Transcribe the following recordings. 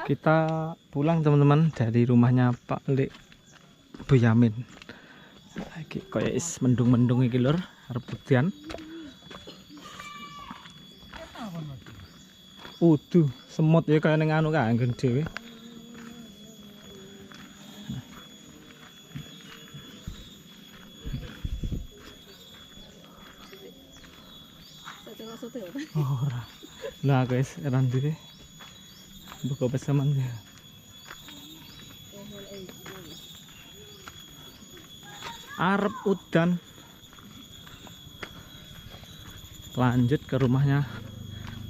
Kita pulang teman-teman dari rumahnya Pak Lek Boyamin. Lagi kayak is mendung-mendung iki lur, arep udan. Uduh, semut ya kayak ning anu kanggen dhewe. Ora. Lah guys, eran dhewe. Buka pesaman ya. Arep udan. Lanjut ke rumahnya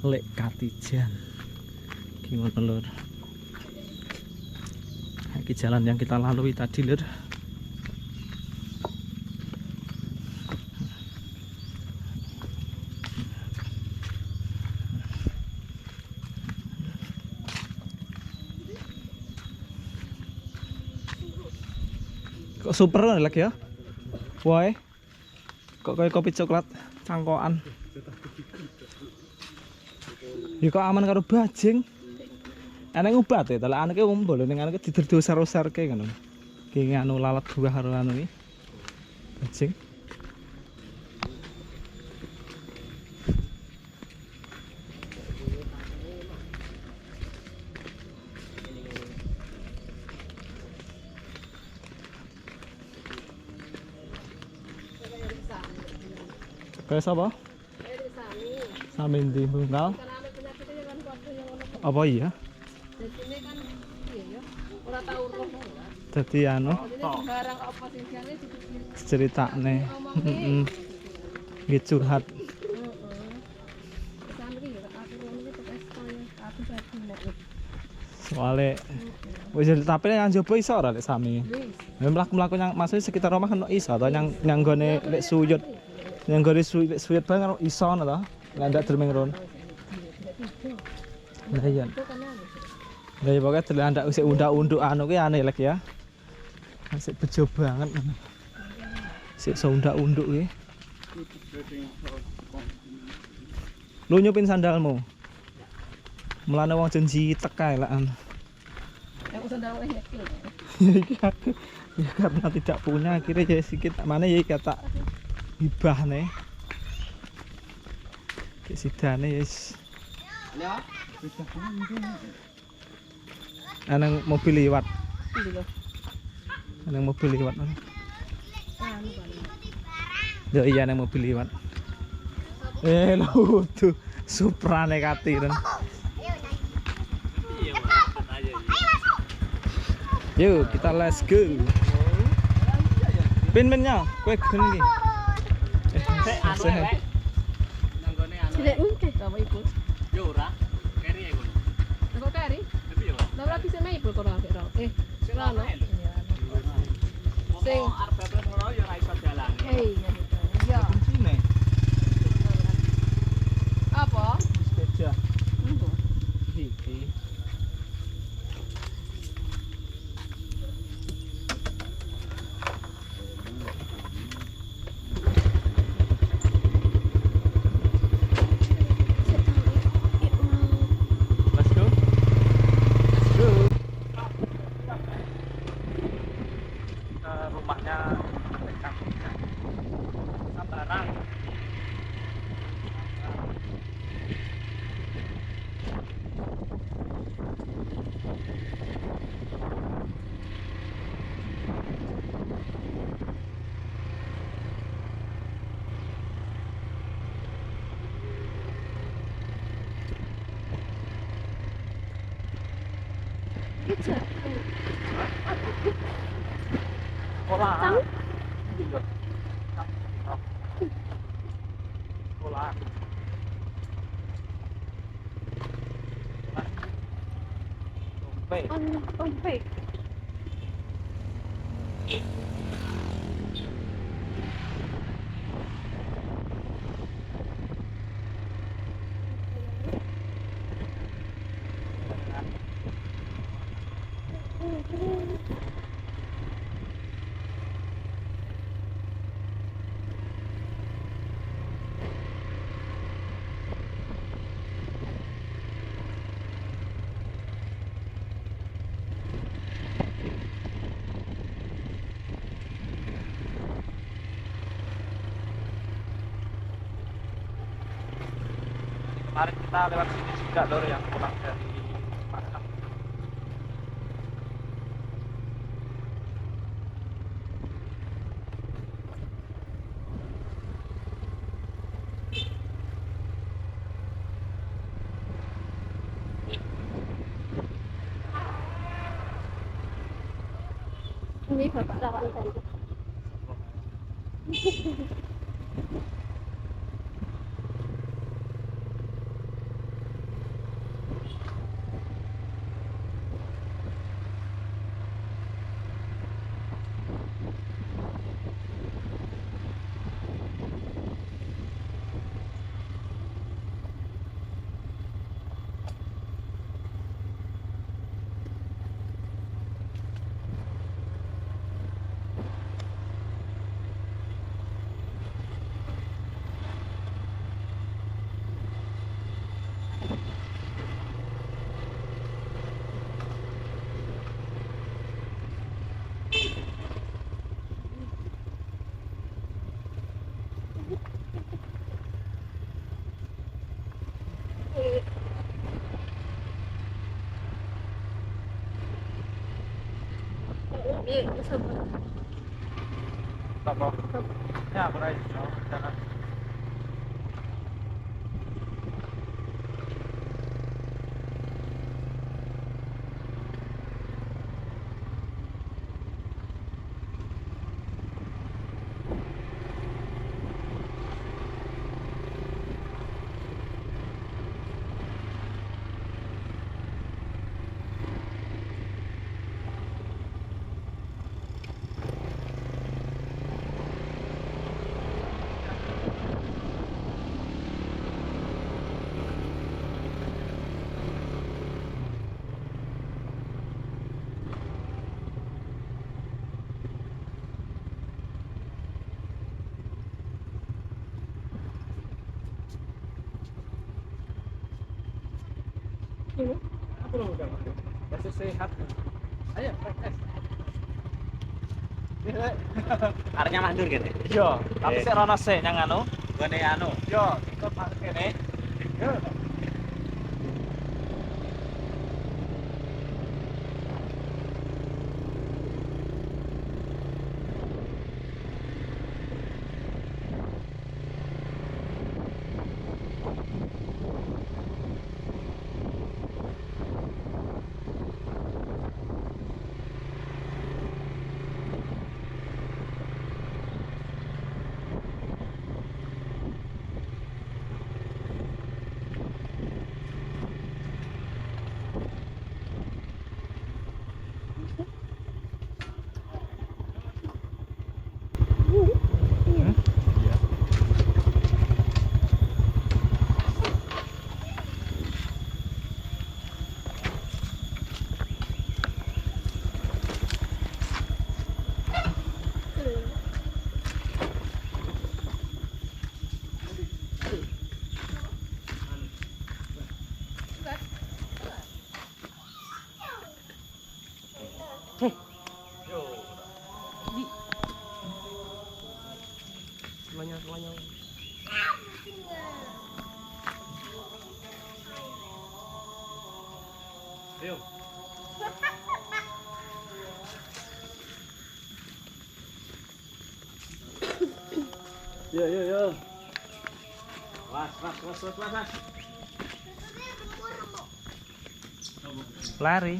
Lek Katijan. Gimana lur? Ini jalan yang kita lalui tadi lur. Kok super lagi ya? Woi. Kok kayak kopi coklat cangkokan. Ya kok aman karo bajing. Enek obat ya, telek anake umbul ning anake diderdosar-osarke ngono. Ki anu lalat buah karo anu iki. Bajing. Kayak apa? Sami ndi bungkal? Apa iya? Dadi anu. Ceritane. Heeh. Nggih curhat. Soale wis tapi nang njaba iso ora lek sami. Mlaku-mlaku nang maksudnya sekitar rumah kan iso to nang nggone lek suyut. Yang gori suyut banget iso ngono to. Lah ndak derming ron. Lah iya. Lah ya pokoke delok ndak usik undak-unduk anu ki aneh lek ya. Asik bejo banget. Sik so undak-unduk ki. Lu nyupin sandalmu. Mulane wong janji tekae lah an. Aku sandal wae iki. Ya karena tidak punya akhirnya ya sedikit mana ya kata hibah nih. Kesidane yes. Ya. Anang mobil liwat. Anang mobil liwat. Yo iya anang mobil liwat. Lho tuh Suprane katiren. Yuk kita let's go. Pin-pinnya, kowe gen iki. Sehat. Nanggone anu. Sik mungkin apa ikut. Yo ora. Keri ya kono. Kok keri? Tapi yo. Lah ora bisa main kono ora. Sing ana. Sing arep bebas ngono yo ora iso jalan. Iya. Iya. Kuncine. Apa? Sepeda. Enggak. Iki. Rumahnya dekat Sambarang. Sekolah. Sekolah. Ompek. kemarin kita lewat sini juga lor yang pulang dari Malang. Ini bapak lawan tadi. Iya, sabar. Apa? Ya, aku aja jalan. Ini. Aku loh udah. Masih sehat. Ayo, praktek. Arenya mandur gitu. Yo, tapi sik rono sik nang anu. Gone anu. Yo, ikut mak kene. Yo. Semuanya. Yo. Yo. Was. Lari.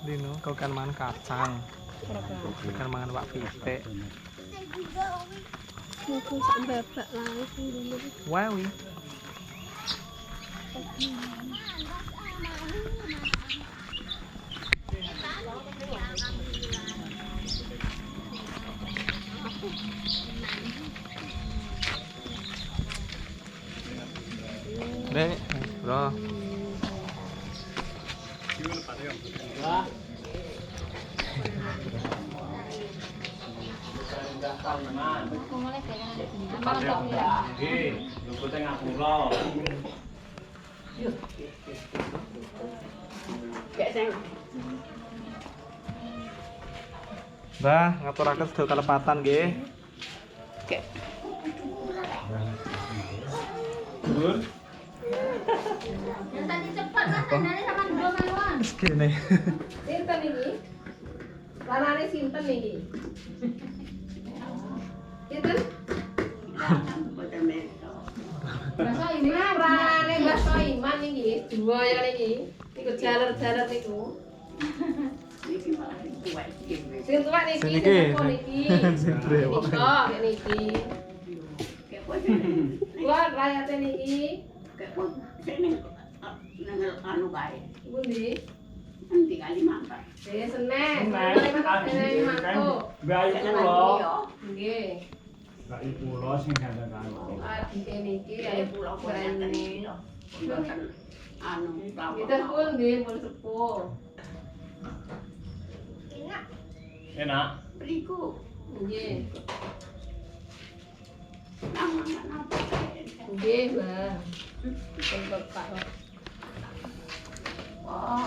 Dino, kau kan makan kacang. Kau kan makan wak pitik. Mungkin sampai bapak langsung dulu. Wawi. Dek, bro. Mbah, ngaturaken sedaya kalepatan nggih. Yang tadi cepat mas, dari sama dua meluan. Segini. Sinten iki? Lanane sinten iki? Sinten? Baso Iman, ranane Baso Iman iki, dua ya iki. Iku jaler-jaler niku. Sing tuwek niki, Sing sing niki. sepuh niki. Sing brewok. Niki. Kuwi rakyate niki. Pundi? Senen. Senen mantu. Bayu pulo. Nggih. Bayu pulo sing kandhane. Adike niki ayo pulau ini. Anu, Kita pundi pun sepuh. Enak. beriku. Nggih. Nama apa? Nggih, Bang. Pun Bapak. Oh,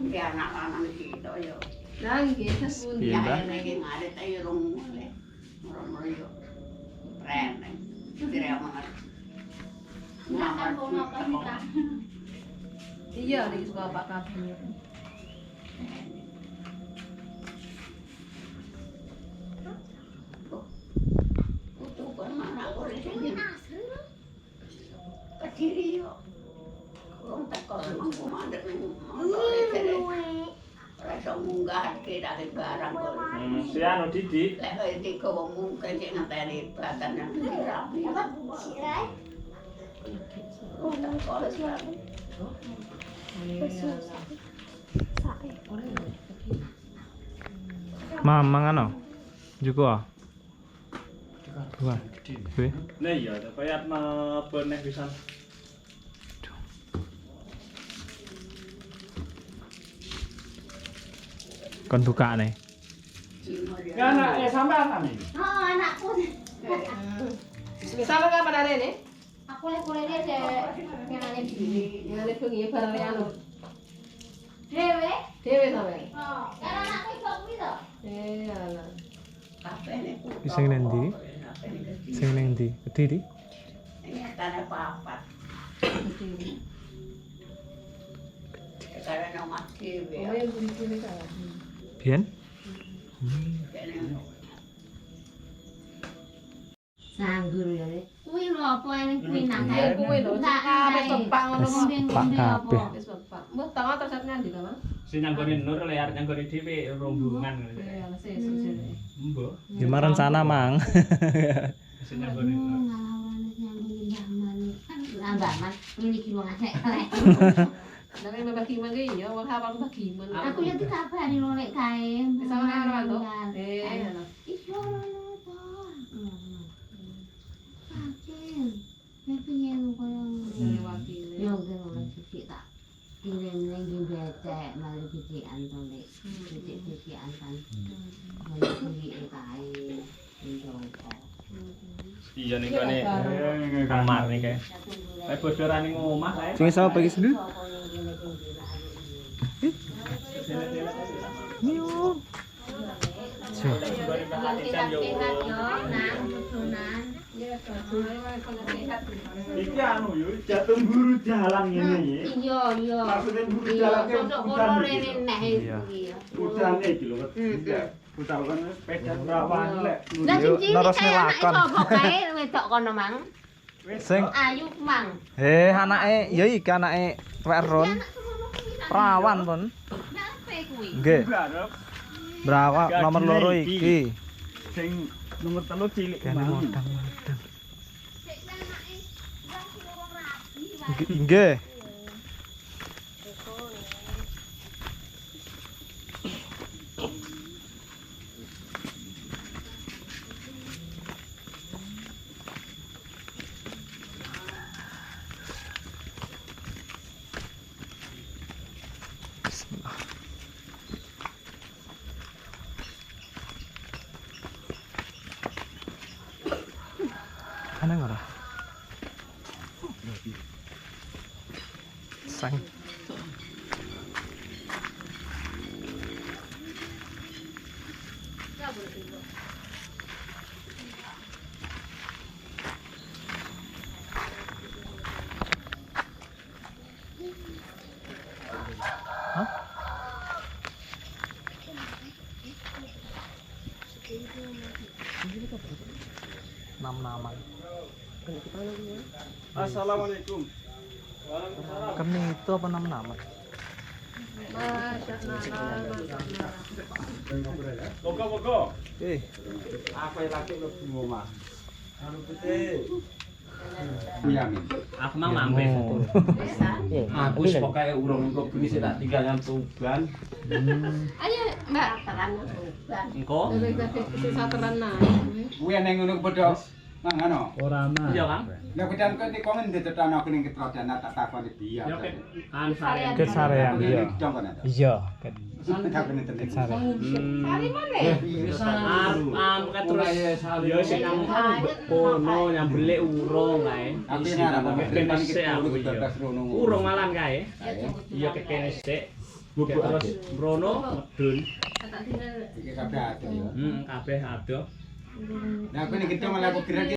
dia anak-anak kita yo. Lah nggih sepundi. Iya, Ya, Mbak. lagi ngarit ayo rong mulai. Murah-murah yo. Keren. Tidak aman. Ngamar kita. Iya, niki suka Pak kabeh. Utuban mana boleh sini. Kediri yo. Orang takut mampu mandek rasa munggah dari barang kok. Si anu Didi. Lek iki kok mungkin sing ngenteni badan yang rapi. Oh, tak koles rapi. Mamang ano? Juga. Dua. Oke. Nah iya, kaya peneh pisan. Kon buka nih. Ya anak ya sampean nih. Oh, anakku. Sampe kapan ada ini? Aku lek kuliah dia cek ngenane diri. Ngene bengi bareng anu. Dewe? Dewe sampe. Oh, karena anakku iso kuwi to. Alah. Kabeh nek Sing nendi? Sing nendi? Kediri? Nyatane papat. Karena nomor dhewe. Oh, yang buri-buri ta. Biyen? Sanggur ya. Kuwi lho apa ini kuwi nang Iya, kuwi lho, kabeh sepak ngono kok. Pak kabeh. Wis sepak. Mbah tangan terus nyandi ta, Mas? Si nyanggone Nur liar nyanggone dhewe rombongan. Iya, sesuk jare. Mbok. Gimana rencana, Mang? Si nyanggone Nur. Nang bagi mangke ya, wong hafal bagi men. Aku ya dikabari lho lek kae. Sama karo to. Alah. Iso lho to. Akin. Nek piye koyo Dari wakile. yo ngono sithik tak. Kirim ning ndi becek malah bicikan to lek. Bicik-bicikan kan. Malah kuwi kae. Njongko. Iya nih kene kamar nih kae. Kae bodoran ning omah kae. Sing iso bagi sendiri? Mio. Cuk. Sehat yo nang susunan. Ya, kalau sehat. Iki anu yo jatuh buru jalan ngene iki. Iya iya. Maksudnya buru Iya, jalan ke kodok hutan kono iki. rene nek iki. Hutan iki lho. Hutan kan sepeda rawan lek. Lah Yuk, sing cilik terus kae anake ngelakon. sapa kae wedok kono mang. Sing Ayu mang. anake ya iki anake tuwek Ron. Perawan, Pun. Nape kuwi? Nggih. Garep Berapa nomor loro iki? sing nomor 3 cilik Kene kemana? modang-modang. Sik anake wong sing wong rapi. Nggih. Bismillah. Ana ora? Sang. Assalamualaikum. Kami itu apa nama? Moga-moga. Apa yang laki lo di rumah? Aku mang mampe. Aku pokoknya urung kok bini sih tak tinggal yang tuban. Ayo, Mbak. Engko? Sisa terana. Kuwi nang ngono padha ngono. Ora mah. Iya, Kang. Lah kedan kok iki kongen ditetan aku ning ketrodan tak takoni dia. Ya ket an sarean. Ket sarean iya. Iya, ket Aku ning tenan. sarean. Hari mana? Ket terus yo sing nang kono nyambele urung kae. Aku nek ana Kene sik aku iya. Urung malan kae. Iya kene sik. Bubuk terus mrono medun. Iki kabeh ado ya. Kabeh adoh. Nah aku ning gedhe malah aku kira